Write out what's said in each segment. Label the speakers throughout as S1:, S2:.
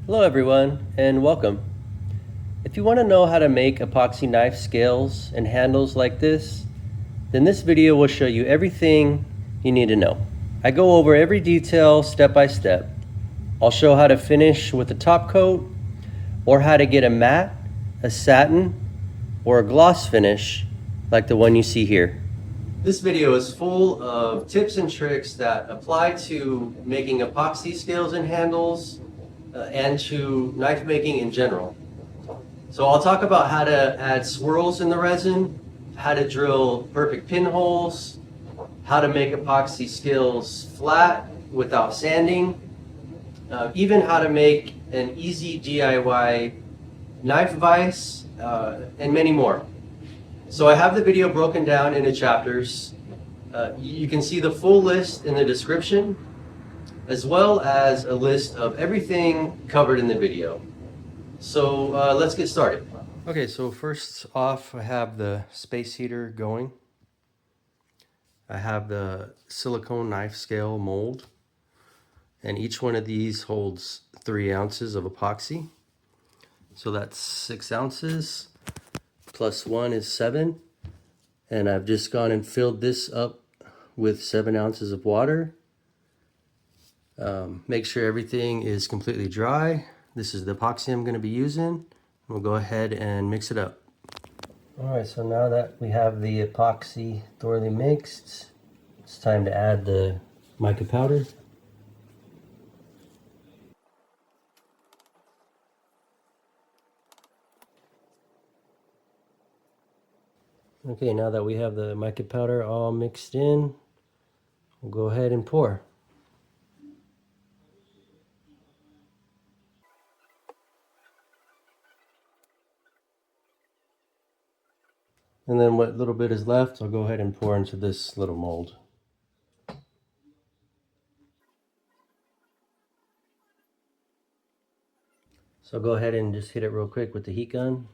S1: Hello everyone and welcome. If you want to know how to make epoxy knife scales and handles like this, then this video will show you everything you need to know. I go over every detail step by step. I'll show how to finish with a top coat or how to get a matte, a satin, or a gloss finish like the one you see here. This video is full of tips and tricks that apply to making epoxy scales and handles and to knife making in general. So I'll talk about how to add swirls in the resin, how to drill perfect pinholes, how to make epoxy scales flat without sanding, even how to make an easy DIY knife vise, and many more. So I have the video broken down into chapters. You can see the full list in the description, as well as a list of everything covered in the video. So let's get started. Okay, so first off, I have the space heater going. I have the silicone knife scale mold, and each one of these holds 3 ounces of epoxy. So that's 6 ounces, plus 1 is 7. And I've just gone and filled this up with 7 ounces of water. Make sure everything is completely dry. This is the epoxy I'm going to be using. We'll go ahead and mix it up. Alright, so now that we have the epoxy thoroughly mixed, it's time to add the mica powder. Okay, now that we have the mica powder all mixed in, we'll go ahead and pour. And then what little bit is left, I'll go ahead and pour into this little mold. So go ahead and just hit it real quick with the heat gun.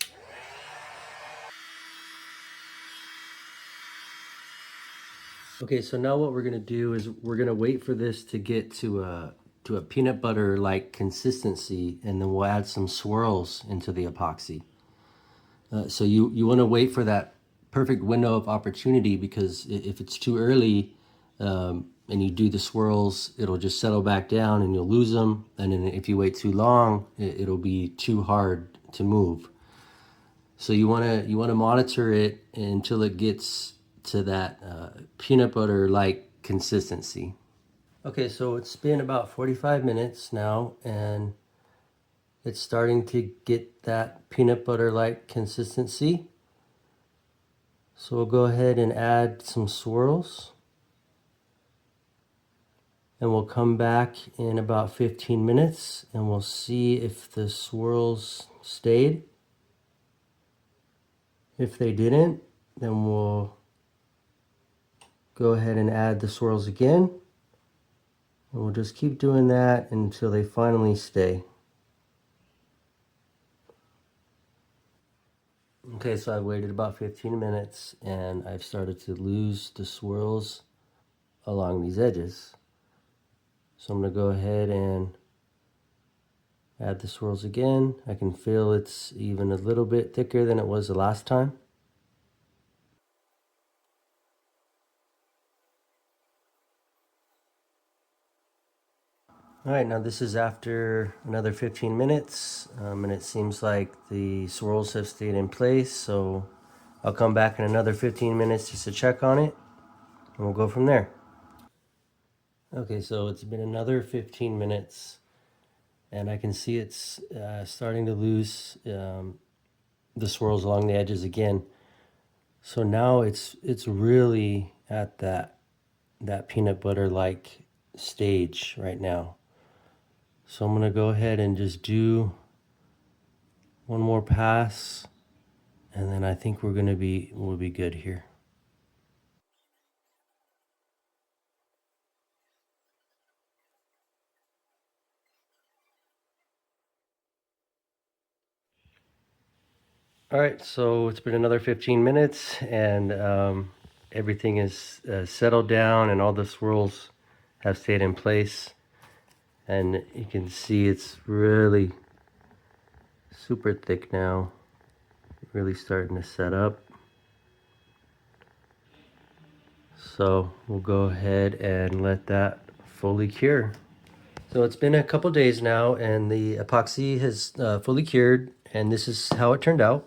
S1: Okay, so now what we're gonna do is we're gonna wait for this to get to a peanut butter like consistency, and then we'll add some swirls into the epoxy. So you want to wait for that perfect window of opportunity, because if it's too early and you do the swirls, it'll just settle back down and you'll lose them. And then if you wait too long, it'll be too hard to move. So you want to monitor it until it gets to that peanut butter like consistency. Okay, so it's been about 45 minutes now, and it's starting to get that peanut butter like consistency. So we'll go ahead and add some swirls, and we'll come back in about 15 minutes and we'll see if the swirls stayed. If they didn't, then we'll go ahead and add the swirls again, and we'll just keep doing that until they finally stay. Okay, so I've waited about 15 minutes and I've started to lose the swirls along these edges. So I'm going to go ahead and add the swirls again. I can feel it's even a little bit thicker than it was the last time. Alright, now this is after another 15 minutes, and it seems like the swirls have stayed in place, so I'll come back in another 15 minutes just to check on it, and we'll go from there. Okay, so it's been another 15 minutes, and I can see it's starting to lose the swirls along the edges again. So now it's really at that peanut butter like stage right now. So I'm gonna go ahead and just do one more pass, and then I think we'll be good here. All right, so it's been another 15 minutes, and everything is settled down, and all the swirls have stayed in place. And you can see it's really super thick now, really starting to set up. So we'll go ahead and let that fully cure. So it's been a couple days now and the epoxy has fully cured, and this is how it turned out.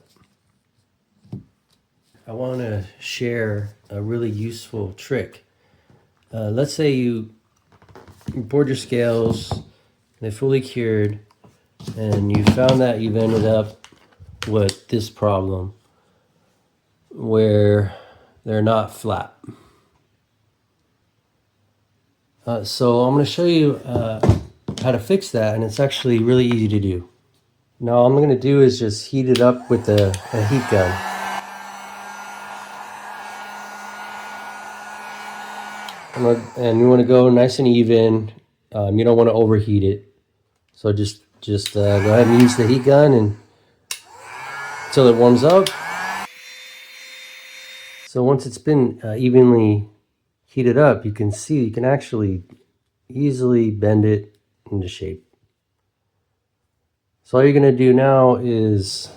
S1: I want to share a really useful trick. Let's say you poured your scales, they fully cured, and you found that you've ended up with this problem where they're not flat. So I'm going to show you how to fix that, and it's actually really easy to do. Now all I'm going to do is just heat it up with a heat gun. And you want to go nice and even. You don't want to overheat it. So just go ahead and use the heat gun and until it warms up. So once it's been evenly heated up, you can see you can actually easily bend it into shape. So all you're going to do now is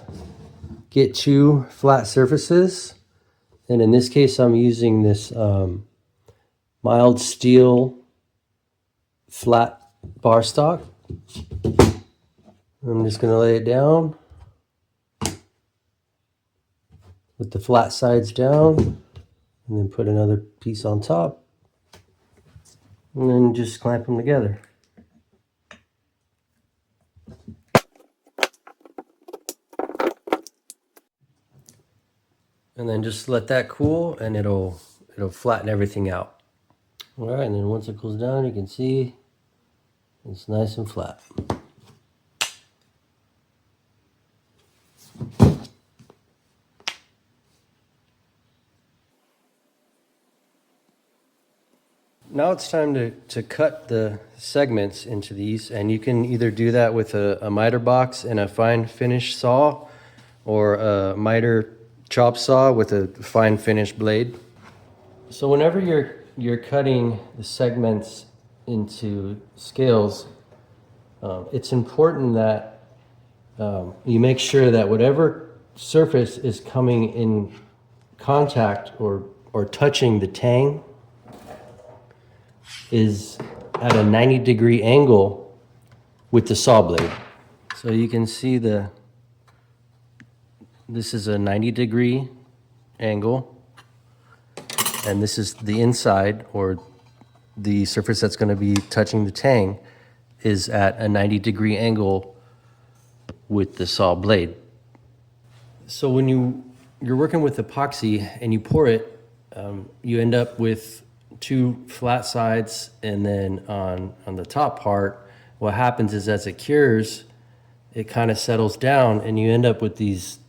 S1: get 2 flat surfaces, and in this case I'm using this mild steel flat bar stock. I'm just going to lay it down with the flat sides down, and then put another piece on top, and then just clamp them together. And then just let that cool, and it'll flatten everything out. All right, and then once it cools down, you can see it's nice and flat. Now it's time to cut the segments into these, and you can either do that with a miter box and a fine finish saw, or a miter chop saw with a fine finish blade. So whenever you're cutting the segments into scales, it's important that you make sure that whatever surface is coming in contact or touching the tang is at a 90-degree angle with the saw blade. So you can see this is a 90-degree angle, and this is the inside, or the surface that's going to be touching the tang is at a 90-degree angle with the saw blade. So when you're working with epoxy and you pour it, you end up with 2 flat sides, and then on the top part, what happens is as it cures, it kind of settles down, and you end up with these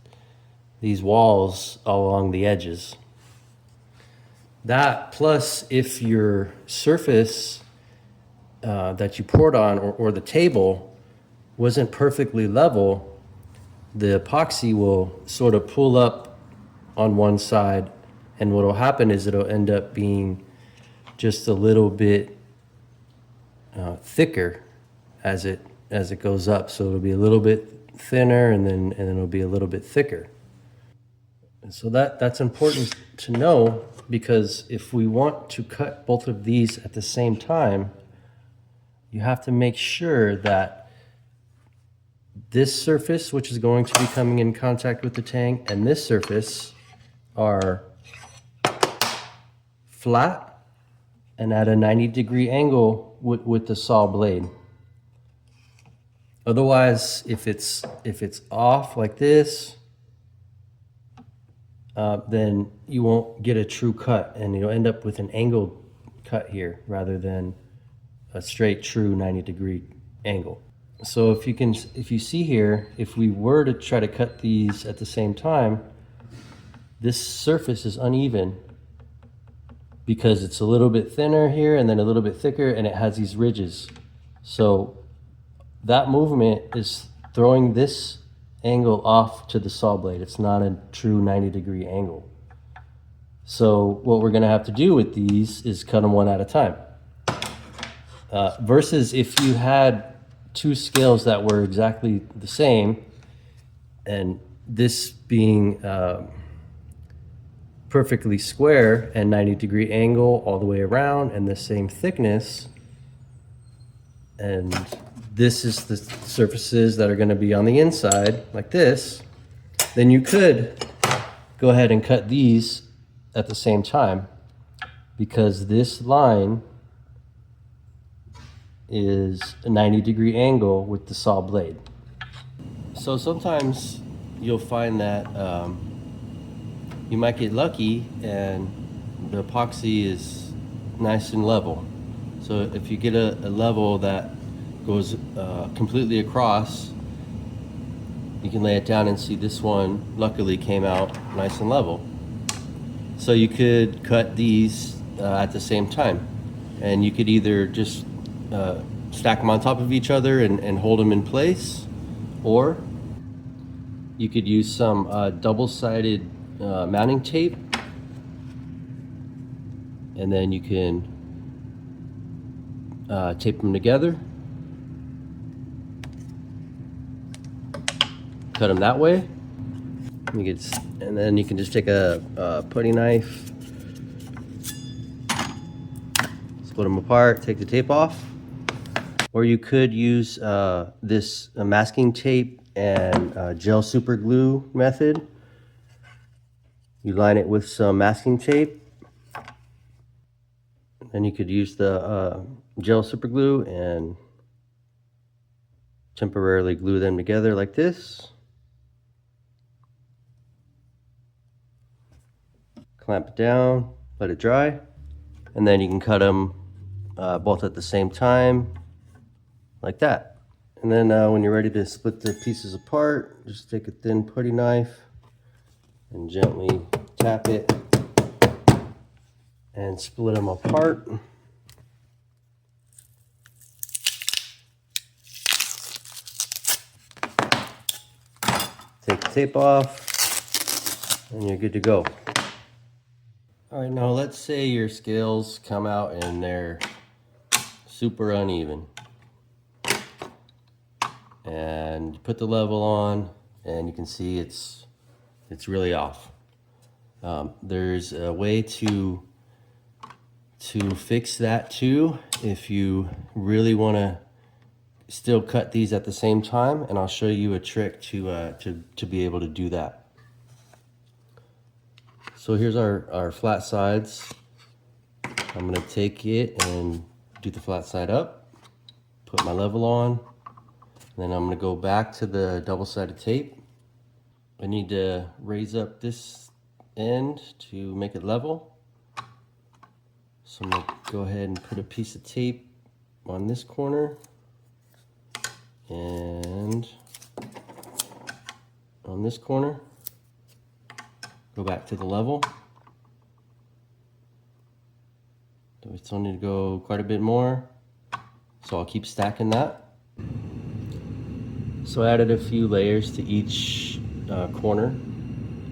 S1: walls along the edges. That, plus if your surface that you poured on, or the table, wasn't perfectly level, the epoxy will sort of pull up on one side, and what will happen is it'll end up being just a little bit thicker as it goes up. So it'll be a little bit thinner, and then it'll be a little bit thicker. And so that's important to know, because if we want to cut both of these at the same time, you have to make sure that this surface, which is going to be coming in contact with the tang, and this surface are flat and at a 90-degree angle with the saw blade. Otherwise, if it's off like this, then you won't get a true cut, and you'll end up with an angled cut here rather than a straight, true 90-degree angle. So if you see here, if we were to try to cut these at the same time, this surface is uneven because it's a little bit thinner here and then a little bit thicker, and it has these ridges. So that movement is throwing this angle off to the saw blade. It's not a true 90-degree angle. So what we're gonna have to do with these is cut them one at a time. Versus if you had two scales that were exactly the same, and this being perfectly square and 90-degree angle all the way around and the same thickness, and this is the surfaces that are going to be on the inside like this, then you could go ahead and cut these at the same time, because this line is a 90-degree angle with the saw blade. So sometimes you'll find that you might get lucky and the epoxy is nice and level. So if you get a level that goes completely across, you can lay it down and see this one luckily came out nice and level. So you could cut these at the same time, and you could either just stack them on top of each other and hold them in place, or you could use some double-sided mounting tape, and then you can tape them together, cut them that way. And then you can just take a putty knife, split them apart, take the tape off. Or you could use this masking tape and gel super glue method. You line it with some masking tape, and you could use the gel super glue and temporarily glue them together like this. Clamp it down, let it dry, and then you can cut them both at the same time like that. And then when you're ready to split the pieces apart, just take a thin putty knife and gently tap it and split them apart. Take the tape off and you're good to go. All right, now let's say your scales come out and they're super uneven, and you put the level on and you can see it's really off. There's a way to fix that too, if you really want to still cut these at the same time, and I'll show you a trick to be able to do that. So here's our flat sides. I'm gonna take it and do the flat side up, put my level on, then I'm gonna go back to the double-sided tape. I need to raise up this end to make it level. So I'm gonna go ahead and put a piece of tape on this corner and on this corner. Go back to the level. So we still need to go quite a bit more, so I'll keep stacking that. So I added a few layers to each corner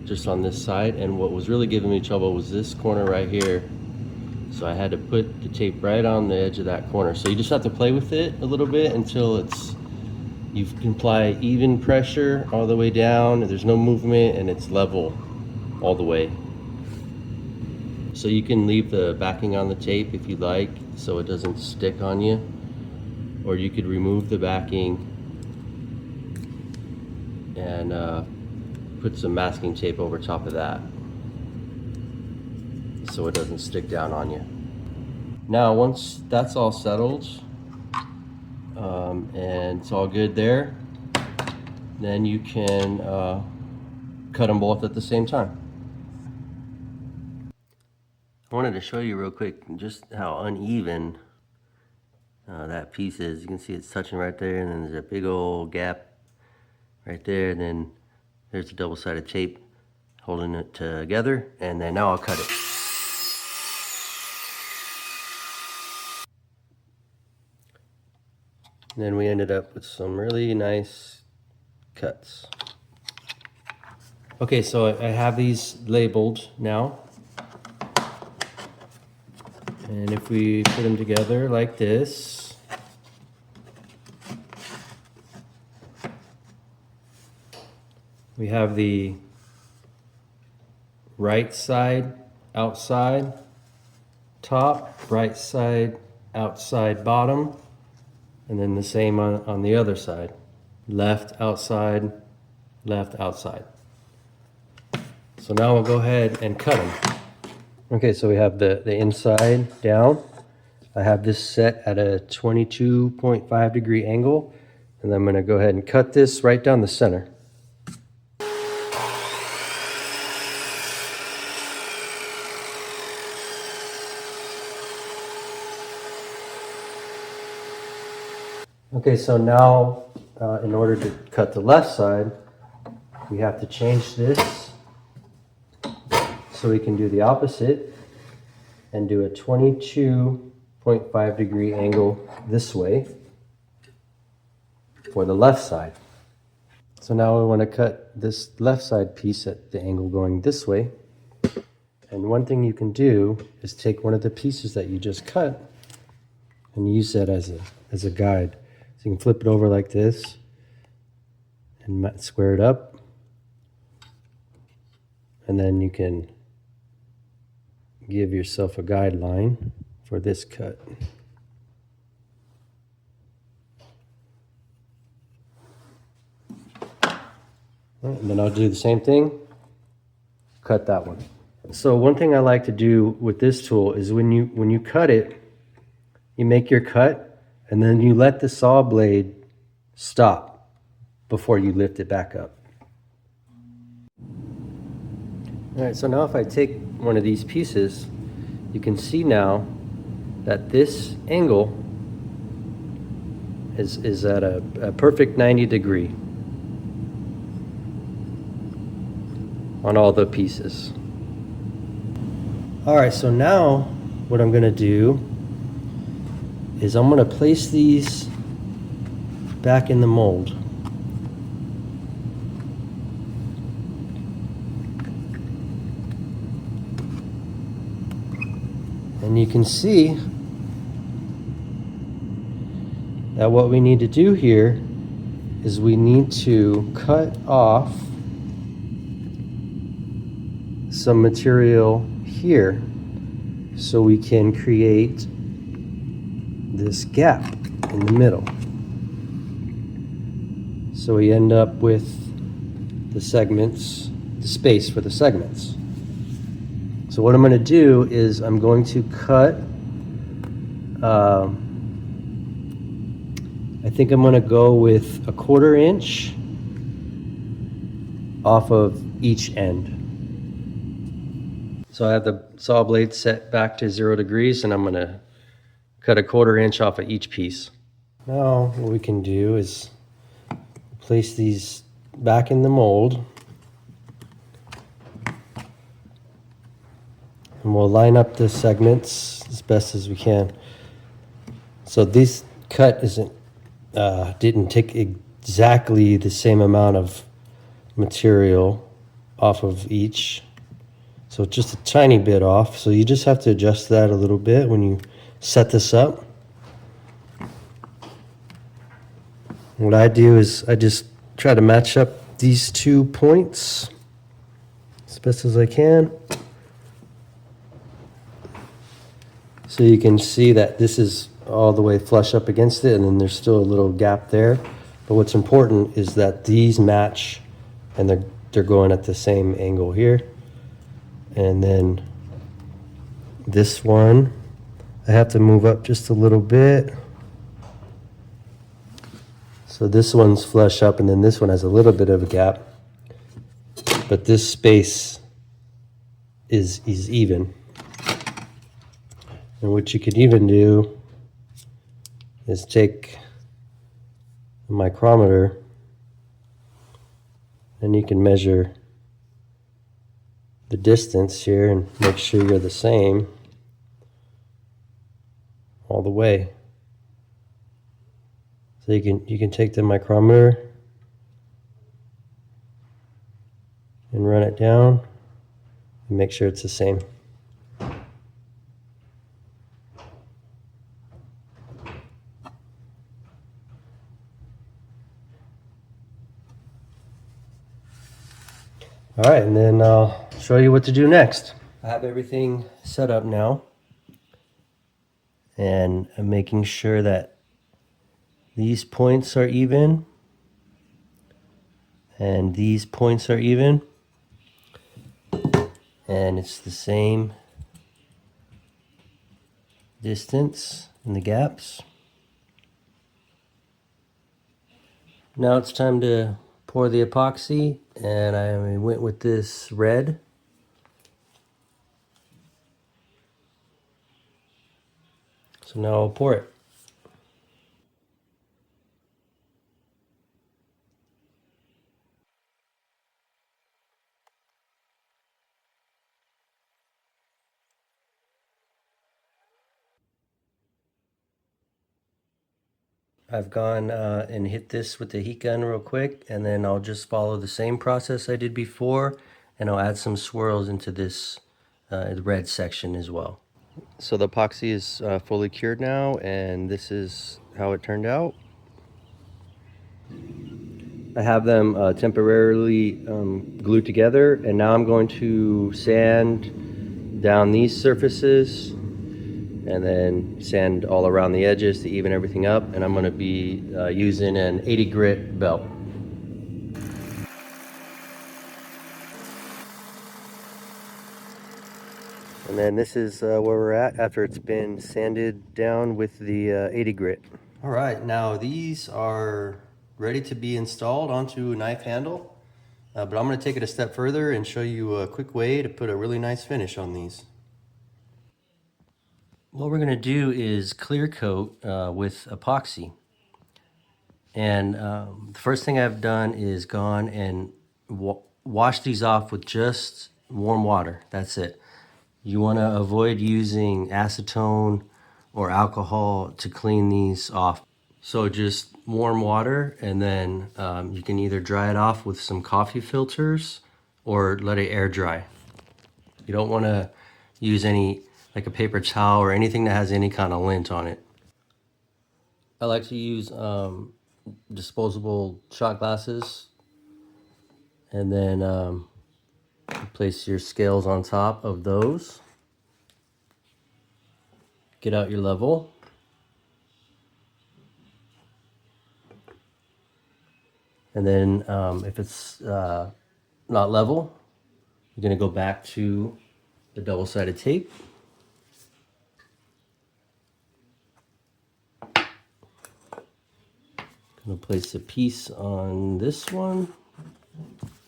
S1: just on this side, and what was really giving me trouble was this corner right here. So I had to put the tape right on the edge of that corner. So you just have to play with it a little bit until you can apply even pressure all the way down, there's no movement, and it's level all the way. So you can leave the backing on the tape if you like, so it doesn't stick on you, or you could remove the backing and put some masking tape over top of that so it doesn't stick down on you. Now once that's all settled and it's all good there, then you can cut them both at the same time. I wanted to show you real quick just how uneven that piece is. You can see it's touching right there, and then there's a big old gap right there, and then there's the double-sided tape holding it together, and then now I'll cut it. And then we ended up with some really nice cuts. Okay, so I have these labeled now. And if we put them together like this, We have the right side outside top, right side outside bottom, and then the same on the other side. Left outside, left outside. So now we'll go ahead and cut them. Okay, so we have the inside down. I have this set at a 22.5 degree angle, and I'm gonna go ahead and cut this right down the center. Okay, so now in order to cut the left side, we have to change this so we can do the opposite and do a 22.5 degree angle this way for the left side. So now we want to cut this left side piece at the angle going this way. And one thing you can do is take one of the pieces that you just cut and use that as a guide. So you can flip it over like this and square it up. And then you can give yourself a guideline for this cut. And then I'll do the same thing, cut that one. So one thing I like to do with this tool is when you cut it, you make your cut and then you let the saw blade stop before you lift it back up. All right, so now if I take one of these pieces, you can see now that this angle is at a perfect 90 degree on all the pieces. All right, so now what I'm gonna do is I'm gonna place these back in the mold. And you can see that what we need to do here is we need to cut off some material here so we can create this gap in the middle. So we end up with the segments, the space for the segments. So what I'm going to do is I'm going to cut, I think I'm going to go with 1/4 inch off of each end. So I have the saw blade set back to 0 degrees and I'm going to cut 1/4 inch off of each piece. Now what we can do is place these back in the mold. And we'll line up the segments as best as we can. So this cut didn't take exactly the same amount of material off of each. So just a tiny bit off. So you just have to adjust that a little bit when you set this up. What I do is I just try to match up these 2 points as best as I can. So you can see that this is all the way flush up against it and then there's still a little gap there. But what's important is that these match and they're going at the same angle here. And then this one, I have to move up just a little bit. So this one's flush up and then this one has a little bit of a gap. But this space is even. And what you could even do is take a micrometer and you can measure the distance here and make sure you're the same all the way. So you can take the micrometer and run it down and make sure it's the same. All right, and then I'll show you what to do next. I have everything set up now, and I'm making sure that these points are even and these points are even, and it's the same distance in the gaps. Now it's time to pour the epoxy, and I went with this red. So now I'll pour it. I've gone and hit this with the heat gun real quick, and then I'll just follow the same process I did before, and I'll add some swirls into this red section as well. So the epoxy is fully cured now, and this is how it turned out. I have them temporarily glued together, and now I'm going to sand down these surfaces and then sand all around the edges to even everything up, and I'm going to be using an 80 grit belt. And then this is where we're at after it's been sanded down with the 80 grit. All right, now these are ready to be installed onto a knife handle, but I'm going to take it a step further and show you a quick way to put a really nice finish on these. What we're going to do is clear coat with epoxy. And the first thing I've done is gone and wash these off with just warm water. That's it. You want to avoid using acetone or alcohol to clean these off. So just warm water, and then you can either dry it off with some coffee filters or let it air dry. You don't want to use any, like a paper towel or anything that has any kind of lint on it. I like to use disposable shot glasses, and then place your scales on top of those. Get out your level. And then if it's not level, you're going to go back to the double-sided tape. Going to place a piece on this one.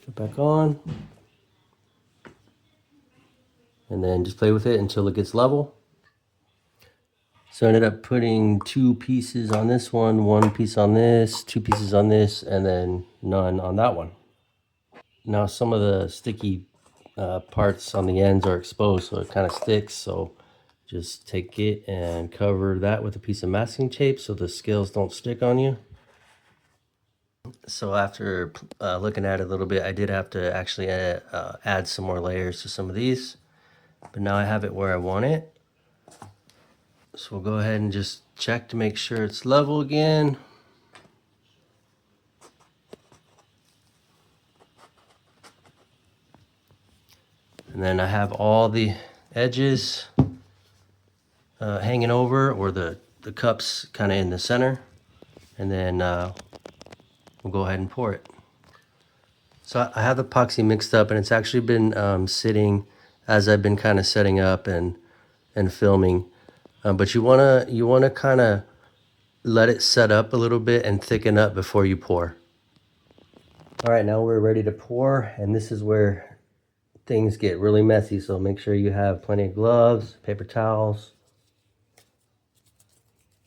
S1: Get back on. And then just play with it until it gets level. So I ended up putting 2 pieces on this one piece on this, 2 pieces on this, and then none on that one. Now some of the sticky parts on the ends are exposed, so it kind of sticks. So just take it and cover that with a piece of masking tape so the scales don't stick on you. So after looking at it a little bit, I did have to actually add some more layers to some of these. But now I have it where I want it. So we'll go ahead and just check to make sure it's level again. And then I have all the edges hanging over, or the cups kind of in the center. And then we'll go ahead and pour it. So I have the epoxy mixed up, and it's actually been sitting as I've been kind of setting up and filming. But you wanna kind of let it set up a little bit and thicken up before you pour. All right, now we're ready to pour, and this is where things get really messy. So make sure you have plenty of gloves, paper towels,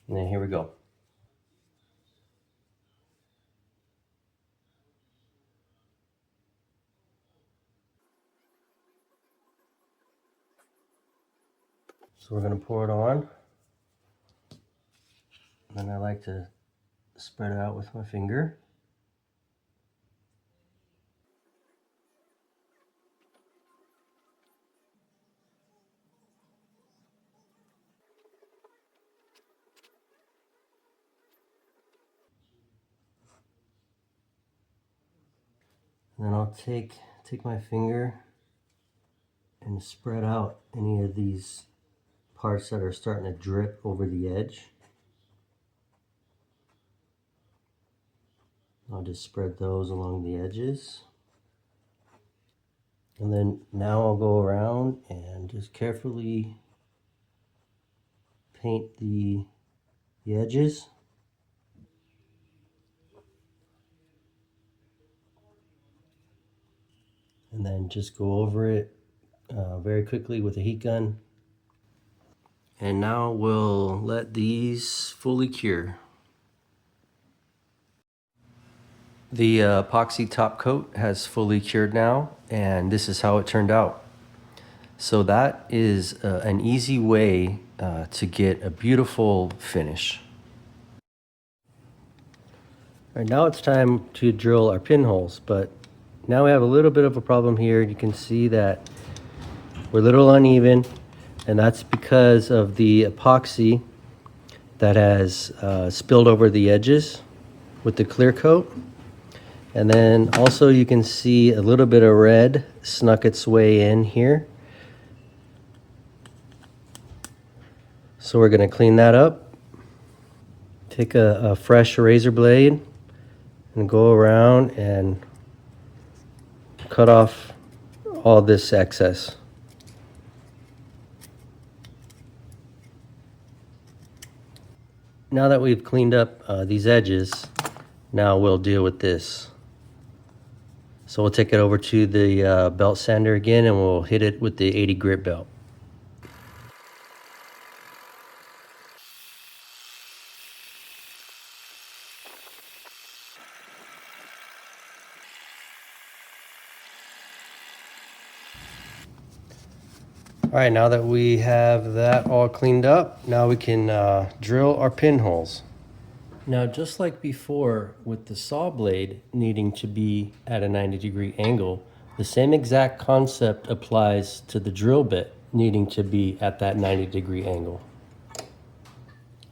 S1: and then here we go. So we're gonna pour it on. And I like to spread it out with my finger. And then I'll take take my finger and spread out any of these parts that are starting to drip over the edge. I'll just spread those along the edges. And then now I'll go around and just carefully paint the edges. And then just go over it very quickly with a heat gun. And now we'll let these fully cure. The epoxy top coat has fully cured now, and this is how it turned out. So that is an easy way to get a beautiful finish. All right, now it's time to drill our pinholes, but now we have a little bit of a problem here. You can see that we're a little uneven, and that's because of the epoxy that has spilled over the edges with the clear coat. And then also you can see a little bit of red snuck its way in here. So we're going to clean that up. Take a fresh razor blade and go around and cut off all this excess. Now that we've cleaned up these edges, now we'll deal with this. So we'll take it over to the belt sander again, and we'll hit it with the 80 grit belt. All right, now that we have that all cleaned up, now we can drill our pinholes. Now, just like before with the saw blade needing to be at a 90-degree angle, the same exact concept applies to the drill bit needing to be at that 90-degree angle.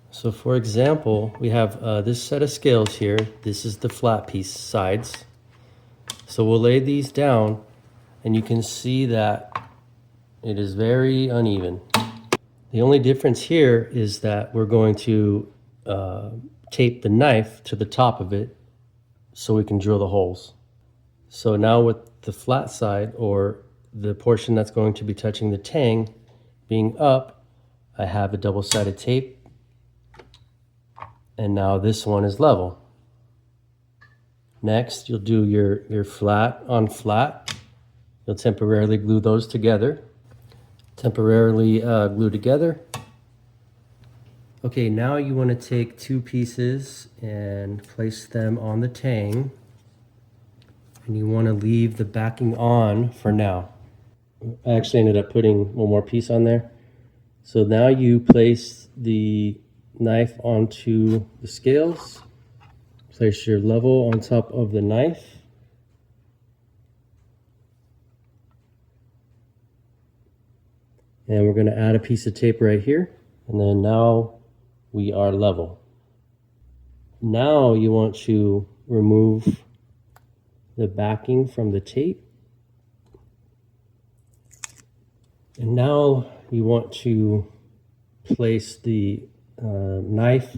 S1: So for example, we have this set of scales here. This is the flat piece sides. So we'll lay these down, and you can see that it is very uneven. The only difference here is that we're going to tape the knife to the top of it so we can drill the holes. So now with the flat side, or the portion that's going to be touching the tang being up, I have a double-sided tape, and now this one is level. Next, you'll do your flat on flat. You'll temporarily glue those together. Temporarily glue together. Okay, now you want to take two pieces and place them on the tang, and you want to leave the backing on for now. I actually ended up putting one more piece on there. So now you place the knife onto the scales, place your level on top of the knife, and we're going to add a piece of tape right here, and then now we are level. Now you want to remove the backing from the tape. And now you want to place the knife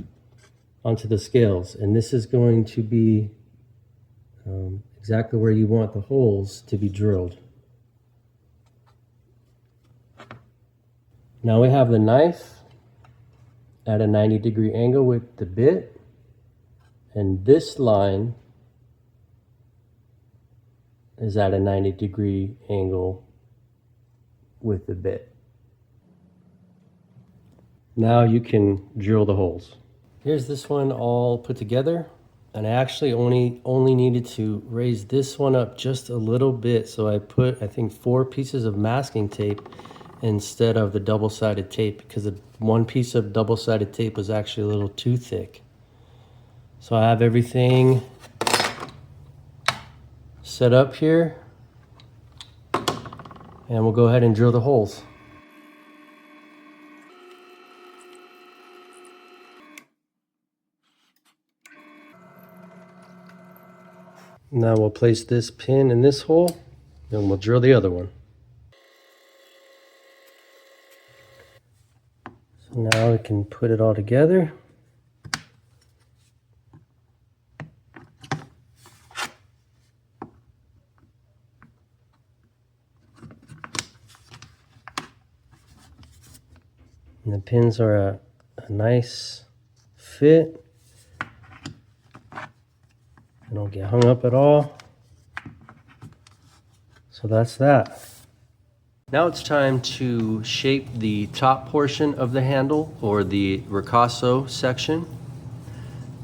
S1: onto the scales. And this is going to be exactly where you want the holes to be drilled. Now we have the knife at a 90-degree angle with the bit, and this line is at a 90-degree angle with the bit. Now you can drill the holes. Here's this one all put together, and I actually only needed to raise this one up just a little bit, so I put, I think, 4 pieces of masking tape instead of the double-sided tape, because the one piece of double-sided tape was actually a little too thick. So I have everything set up here, and we'll go ahead and drill the holes. Now we'll place this pin in this hole, Then we'll drill the other one. So now we can put it all together. And the pins are a nice fit. They don't get hung up at all. So that's that. Now it's time to shape the top portion of the handle, or the ricasso section.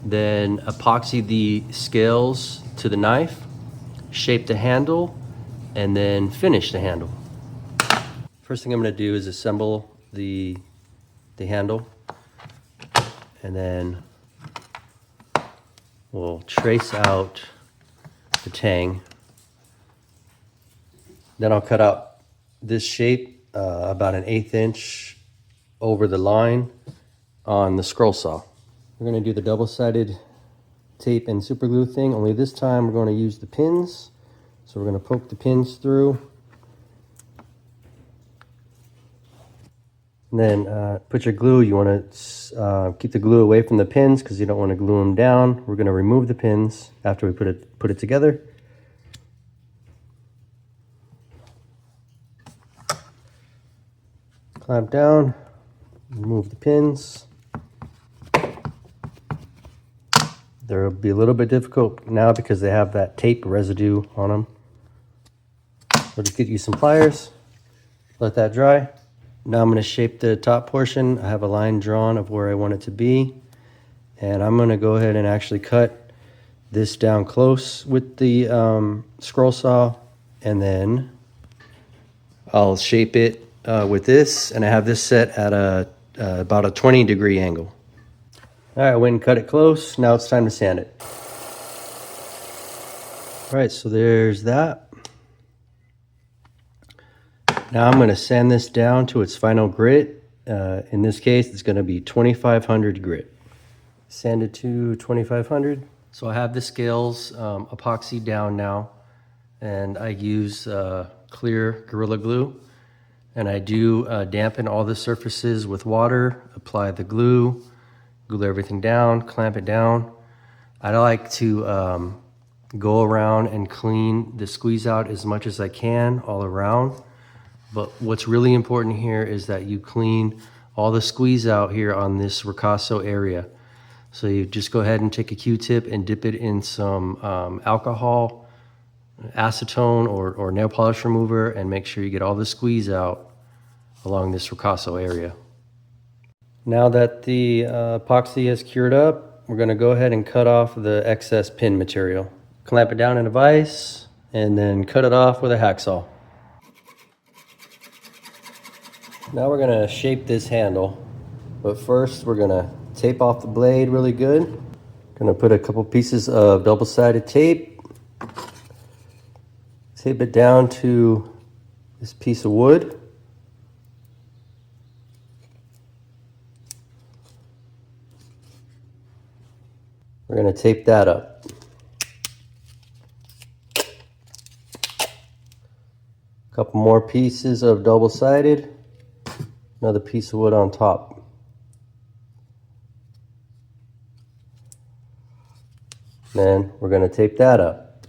S1: Then epoxy the scales to the knife, shape the handle, and then finish the handle. First thing I'm going to do is assemble the handle, and then we'll trace out the tang. Then I'll cut out this shape about an 1/8 inch over the line on the scroll saw. We're going to do the double-sided tape and super glue thing, only this time we're going to use the pins. So we're going to poke the pins through. And then put your glue, you want to keep the glue away from the pins because you don't want to glue them down. We're going to remove the pins after we put it together. Clamp down, remove the pins. They'll be a little bit difficult now because they have that tape residue on them. So just get you some pliers, let that dry. Now I'm going to shape the top portion. I have a line drawn of where I want it to be. And I'm going to go ahead and actually cut this down close with the scroll saw. And then I'll shape it with this. And I have this set at about a 20-degree angle. All right, I went and cut it close. Now it's time to sand it. All right, so there's that. Now I'm going to sand this down to its final grit. In this case, it's going to be 2500 grit. Sand it to 2500. So I have the scales epoxy down now, and I use clear Gorilla Glue. And I do dampen all the surfaces with water, apply the glue, glue everything down, clamp it down. I like to go around and clean the squeeze out as much as I can all around. But what's really important here is that you clean all the squeeze out here on this ricasso area. So you just go ahead and take a Q-tip and dip it in some alcohol, acetone, or nail polish remover, and make sure you get all the squeeze out along this ricasso area. Now that the epoxy has cured up, we're going to go ahead and cut off the excess pin material. Clamp it down in a vise and then cut it off with a hacksaw. Now we're going to shape this handle, but first we're going to tape off the blade really good. Going to put a couple pieces of double-sided tape. Tape it down to this piece of wood. We're going to tape that up. A couple more pieces of double-sided. Another piece of wood on top. Then we're going to tape that up.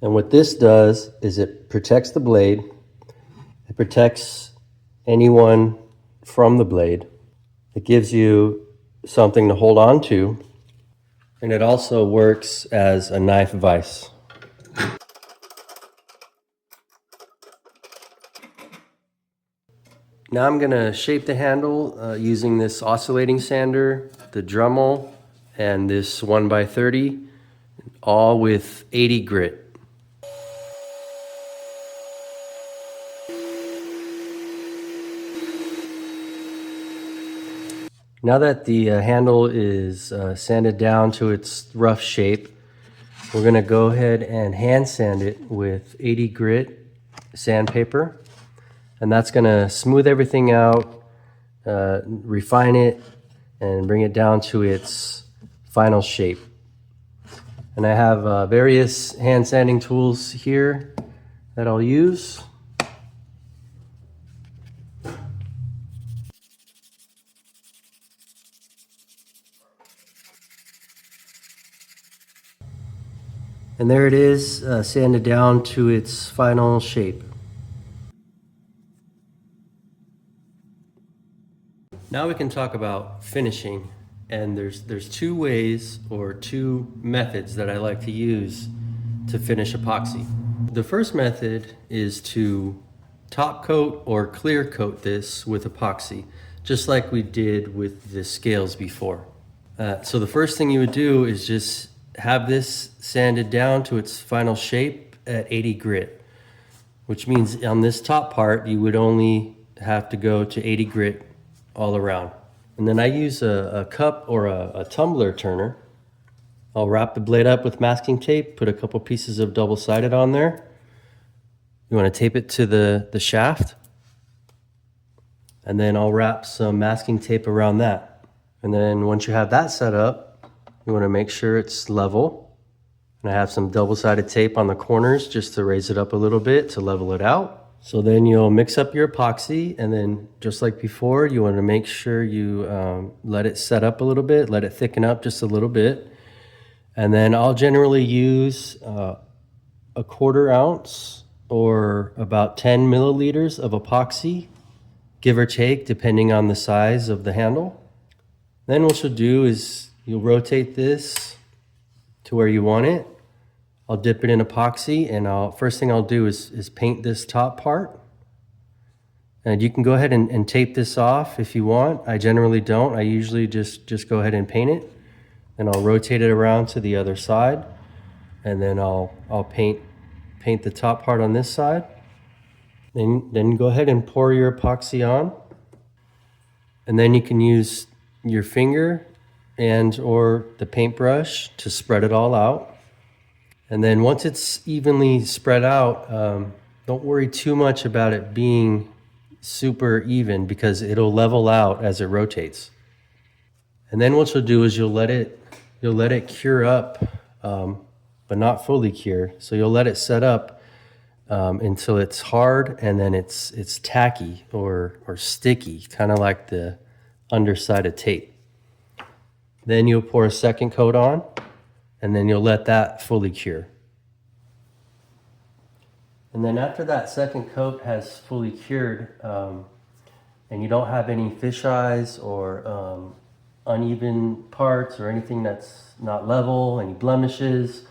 S1: And what this does is it protects the blade. It protects anyone from the blade. It gives you something to hold on to. And it also works as a knife vise. Now I'm going to shape the handle using this oscillating sander, the Dremel, and this 1x30, all with 80 grit. Now that the handle is sanded down to its rough shape, we're going to go ahead and hand sand it with 80 grit sandpaper. And that's going to smooth everything out, refine it, and bring it down to its final shape. And I have various hand sanding tools here that I'll use. And there it is, sanded down to its final shape. Now we can talk about finishing. And there's two ways or two methods that I like to use to finish epoxy. The first method is to top coat or clear coat this with epoxy, just like we did with the scales before. So the first thing you would do is just have this sanded down to its final shape at 80 grit, which means on this top part you would only have to go to 80 grit all around. And then I use a cup or a tumbler turner. I'll wrap the blade up with masking tape, put a couple pieces of double-sided on there. You want to tape it to the shaft, and then I'll wrap some masking tape around that. And then once you have that set up, you want to make sure it's level. And I have some double-sided tape on the corners just to raise it up a little bit to level it out. So then you'll mix up your epoxy, and then just like before, you want to make sure you let it set up a little bit, let it thicken up just a little bit. And then I'll generally use a 1/4 ounce or about 10 milliliters of epoxy, give or take, depending on the size of the handle. Then what you'll do is you'll rotate this to where you want it. I'll dip it in epoxy, and first thing I'll do is paint this top part. And you can go ahead and tape this off if you want. I generally don't. I usually just go ahead and paint it. And I'll rotate it around to the other side. And then I'll paint the top part on this side. Then go ahead and pour your epoxy on. And then you can use your finger and or the paintbrush to spread it all out. And then once it's evenly spread out, don't worry too much about it being super even, because it'll level out as it rotates. And then what you'll do is you'll let it cure up, but not fully cure. So you'll let it set up until it's hard, and then it's tacky or sticky, kind of like the underside of tape. Then you'll pour a second coat on, and then you'll let that fully cure. And then after that second coat has fully cured, and you don't have any fish eyes or uneven parts or anything that's not level, any blemishes,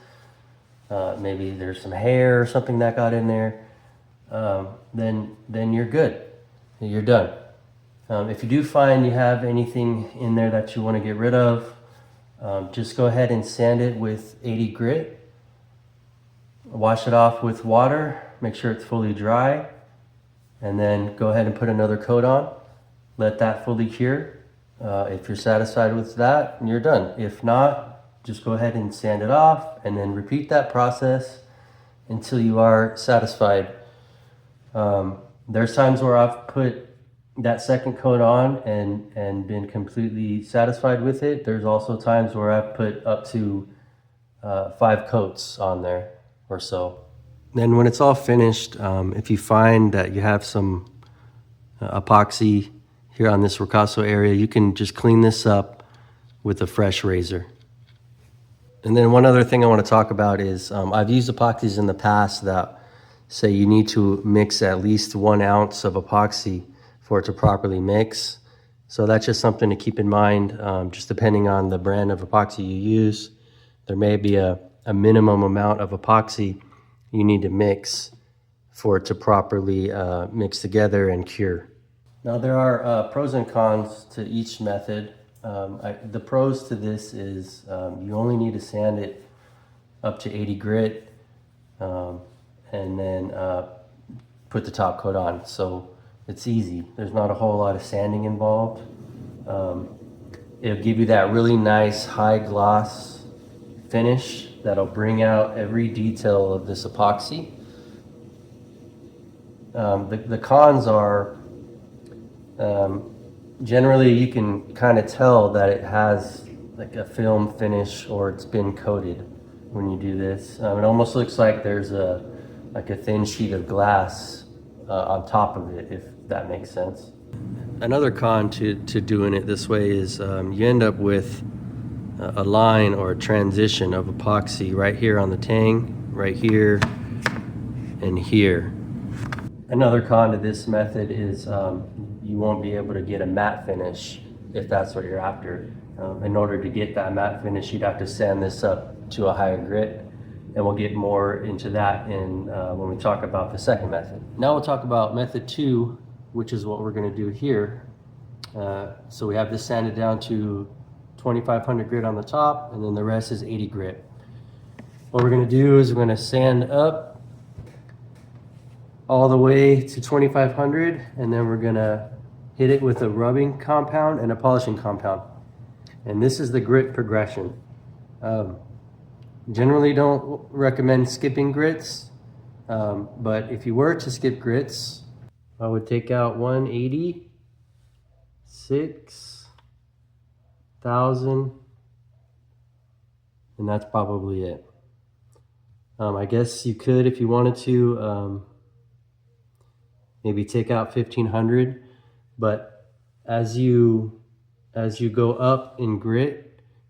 S1: maybe there's some hair or something that got in there, then you're good. You're done. If you do find you have anything in there that you want to get rid of, just go ahead and sand it with 80 grit. Wash it off with water, make sure it's fully dry, and then go ahead and put another coat on. Let that fully cure. If you're satisfied with that, you're done. If not, just go ahead and sand it off, and then repeat that process until you are satisfied. There's times where I've put that second coat on and been completely satisfied with it. There's also times where I've put up to 5 coats on there or so. Then when it's all finished, if you find that you have some epoxy here on this ricasso area, you can just clean this up with a fresh razor. And then one other thing I want to talk about is I've used epoxies in the past that say you need to mix at least 1 ounce of epoxy for it to properly mix. So that's just something to keep in mind, just depending on the brand of epoxy you use. There may be a minimum amount of epoxy you need to mix for it to properly mix together and cure. Now there are pros and cons to each method. The pros to this is you only need to sand it up to 80 grit and then put the top coat on. So it's easy. There's not a whole lot of sanding involved. It'll give you that really nice high gloss finish that'll bring out every detail of this epoxy. The cons are generally you can kind of tell that it has like a film finish or it's been coated. when you do this. It almost looks like there's a thin sheet of glass on top of it, if that makes sense. Another con to doing it this way is you end up with a line or a transition of epoxy right here on the tang, right here and here. Another con to this method is you won't be able to get a matte finish if that's what you're after. In order to get that matte finish, you'd have to sand this up to a higher grit, and we'll get more into that when we talk about the second method. Now we'll talk about method 2, which is what we're going to do here. So we have this sanded down to 2500 grit on the top, and then the rest is 80 grit. What we're going to do is we're going to sand up all the way to 2500, and then we're going to hit it with a rubbing compound and a polishing compound. And this is the grit progression. Generally don't recommend skipping grits, but if you were to skip grits, I would take out 180, 6,000, and that's probably it. I guess you could, if you wanted to, maybe take out 1,500, but as you go up in grit,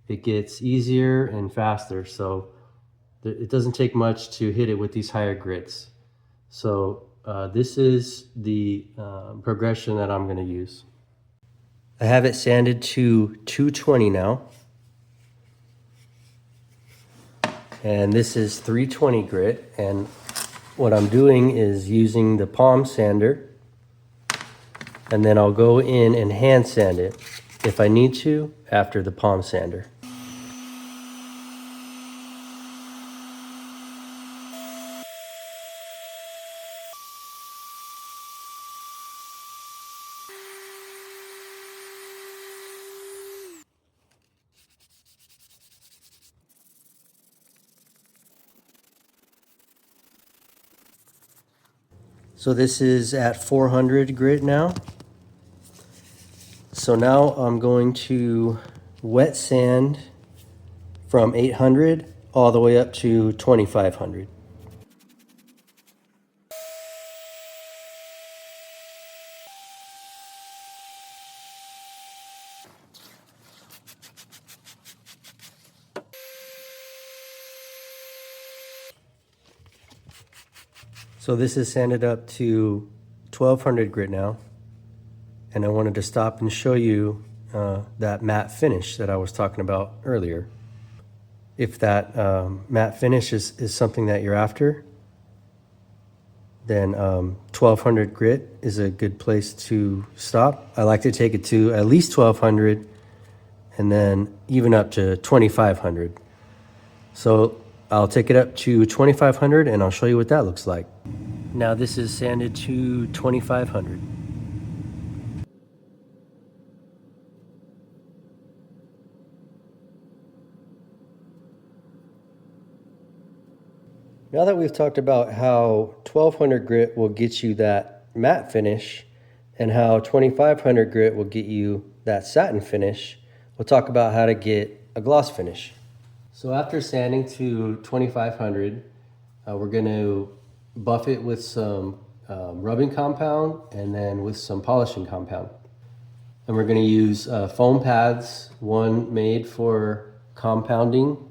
S1: it gets easier and faster. So it doesn't take much to hit it with these higher grits. So this is the progression that I'm going to use. I have it sanded to 220 now. And this is 320 grit. And what I'm doing is using the palm sander. And then I'll go in and hand sand it if I need to after the palm sander. So this is at 400 grit now. So now I'm going to wet sand from 800 all the way up to 2500. So this is sanded up to 1200 grit now. And I wanted to stop and show you that matte finish that I was talking about earlier. If that matte finish is something that you're after, then 1200 grit is a good place to stop. I like to take it to at least 1200 and then even up to 2500. So I'll take it up to 2500 and I'll show you what that looks like. Now this is sanded to 2500. Now that we've talked about how 1200 grit will get you that matte finish and how 2500 grit will get you that satin finish, we'll talk about how to get a gloss finish. So after sanding to 2500, we're going to buff it with some rubbing compound and then with some polishing compound. And we're going to use foam pads, one made for compounding.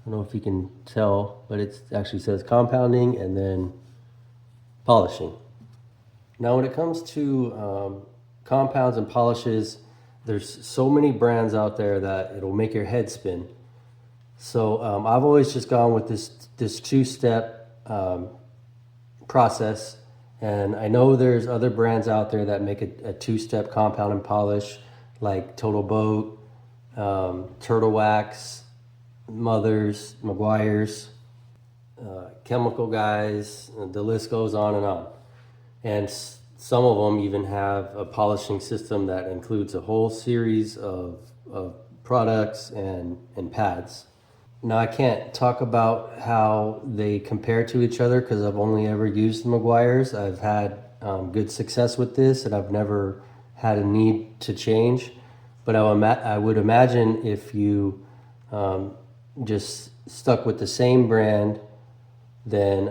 S1: I don't know if you can tell, but it actually says compounding and then polishing. Now when it comes to compounds and polishes, there's so many brands out there that it'll make your head spin. So I've always just gone with this two-step process, and I know there's other brands out there that make a two-step compound and polish, like Total Boat, Turtle Wax, Mothers, Meguiar's, Chemical Guys, the list goes on and on. And some of them even have a polishing system that includes a whole series of products and pads. Now I can't talk about how they compare to each other because I've only ever used the Meguiar's. I've had good success with this and I've never had a need to change. But I would imagine if you just stuck with the same brand, then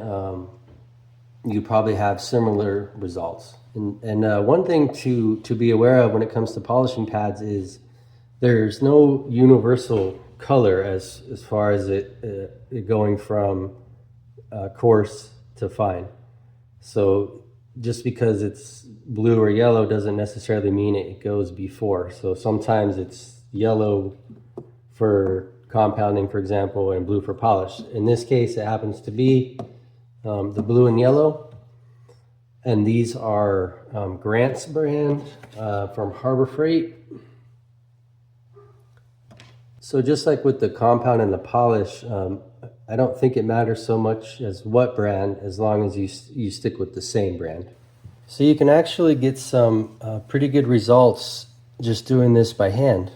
S1: you probably have similar results. And one thing to be aware of when it comes to polishing pads is there's no universal color as far as it going from coarse to fine. So just because it's blue or yellow doesn't necessarily mean it goes before. So sometimes it's yellow for compounding, for example, and blue for polish. In this case, it happens to be the blue and yellow. And these are Grant's brand from Harbor Freight. So just like with the compound and the polish, I don't think it matters so much as what brand, as long as you stick with the same brand. So you can actually get some pretty good results just doing this by hand.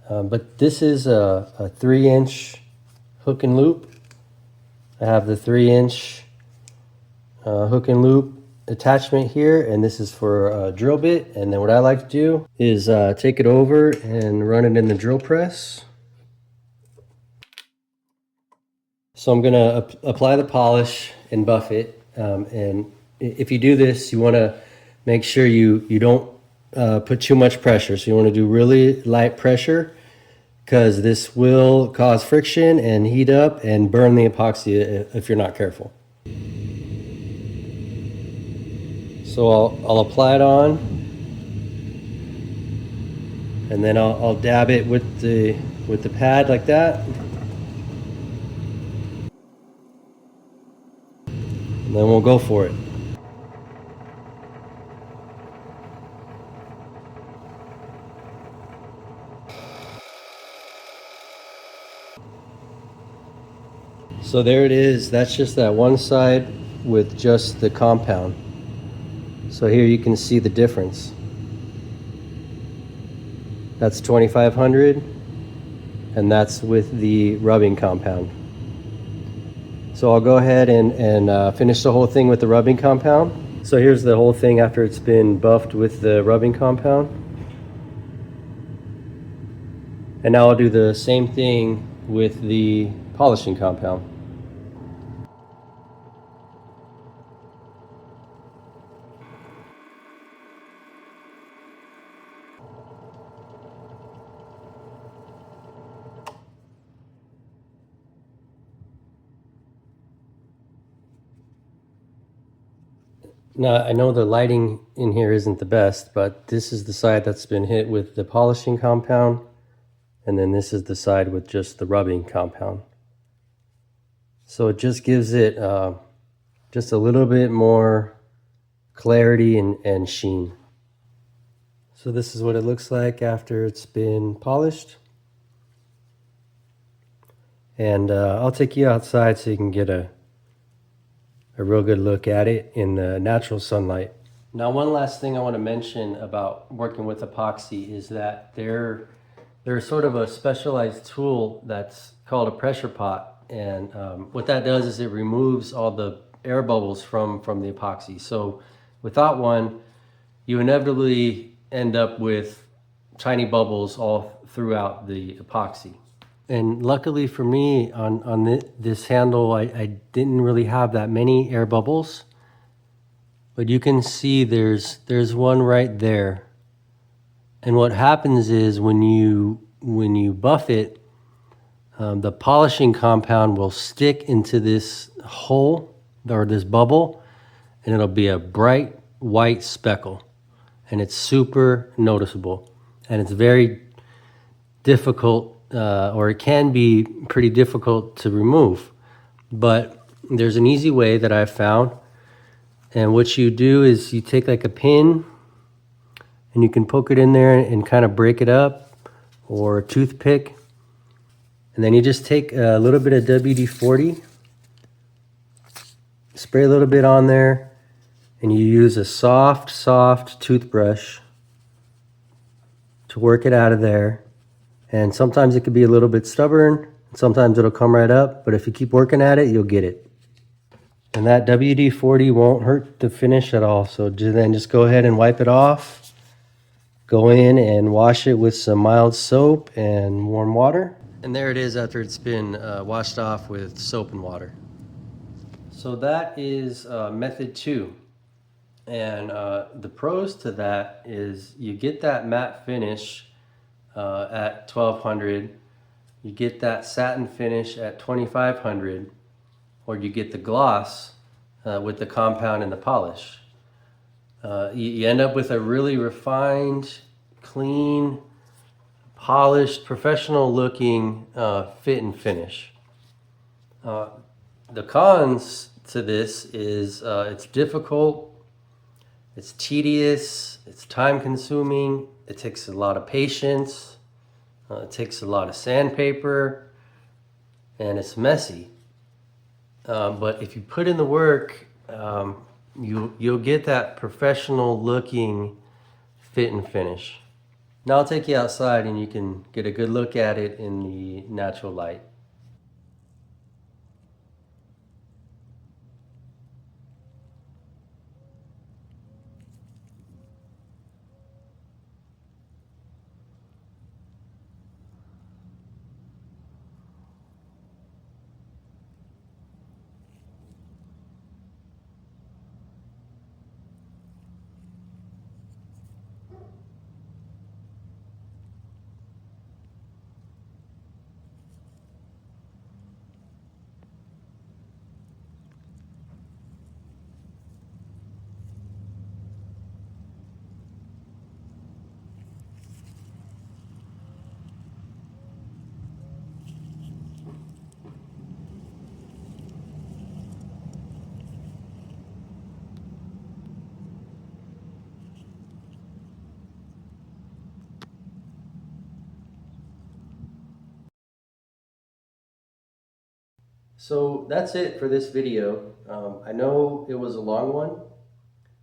S1: But this is a 3-inch hook and loop. I have the 3-inch hook and loop attachment here, and this is for a drill bit. And then what I like to do is take it over and run it in the drill press. So I'm going to apply the polish and buff it. And if you do this, you want to make sure you don't put too much pressure. So you want to do really light pressure, because this will cause friction and heat up and burn the epoxy if you're not careful. So I'll apply it on, and then I'll dab it with the pad like that. And then we'll go for it. So there it is. That's just that one side with just the compound. So here you can see the difference. That's 2500, and that's with the rubbing compound. So I'll go ahead and finish the whole thing with the rubbing compound. So here's the whole thing after it's been buffed with the rubbing compound. And now I'll do the same thing with the polishing compound. Now, I know the lighting in here isn't the best, but this is the side that's been hit with the polishing compound, and then this is the side with just the rubbing compound. So it just gives it just a little bit more clarity and sheen. So this is what it looks like after it's been polished. And I'll take you outside so you can get a real good look at it in the natural sunlight. Now, one last thing I want to mention about working with epoxy is that there's sort of a specialized tool that's called a pressure pot, and what that does is it removes all the air bubbles from the epoxy. So without one, you inevitably end up with tiny bubbles all throughout the epoxy. And luckily for me, on this handle, I didn't really have that many air bubbles. But you can see there's one right there. And what happens is when you buff it, the polishing compound will stick into this hole or this bubble, and it'll be a bright white speckle. And it's super noticeable. And it's very difficult, or it can be pretty difficult to remove. But there's an easy way that I've found. And what you do is you take like a pin and you can poke it in there and kind of break it up, or a toothpick. And then you just take a little bit of WD-40, spray a little bit on there, and you use a soft toothbrush to work it out of there. And sometimes it could be a little bit stubborn, sometimes it'll come right up, but if you keep working at it, you'll get it. And that WD-40 won't hurt the finish at all. So then just go ahead and wipe it off. Go in and wash it with some mild soap and warm water. And there it is after it's been washed off with soap and water. So that is method 2. And the pros to that is you get that matte finish at 1200, you get that satin finish at 2500, or you get the gloss with the compound and the polish. You end up with a really refined, clean, polished, professional looking fit and finish. The cons to this is it's difficult, it's tedious, it's time consuming, it takes a lot of patience, it takes a lot of sandpaper, and it's messy. But if you put in the work, you'll get that professional looking fit and finish. Now I'll take you outside and you can get a good look at it in the natural light. So that's it for this video. I know it was a long one,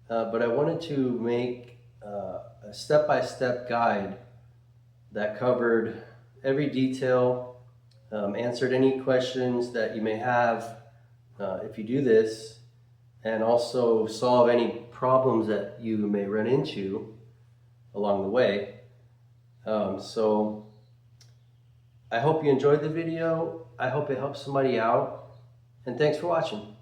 S1: but I wanted to make a step-by-step guide that covered every detail, answered any questions that you may have if you do this, and also solve any problems that you may run into along the way. So I hope you enjoyed the video. I hope it helps somebody out, and thanks for watching.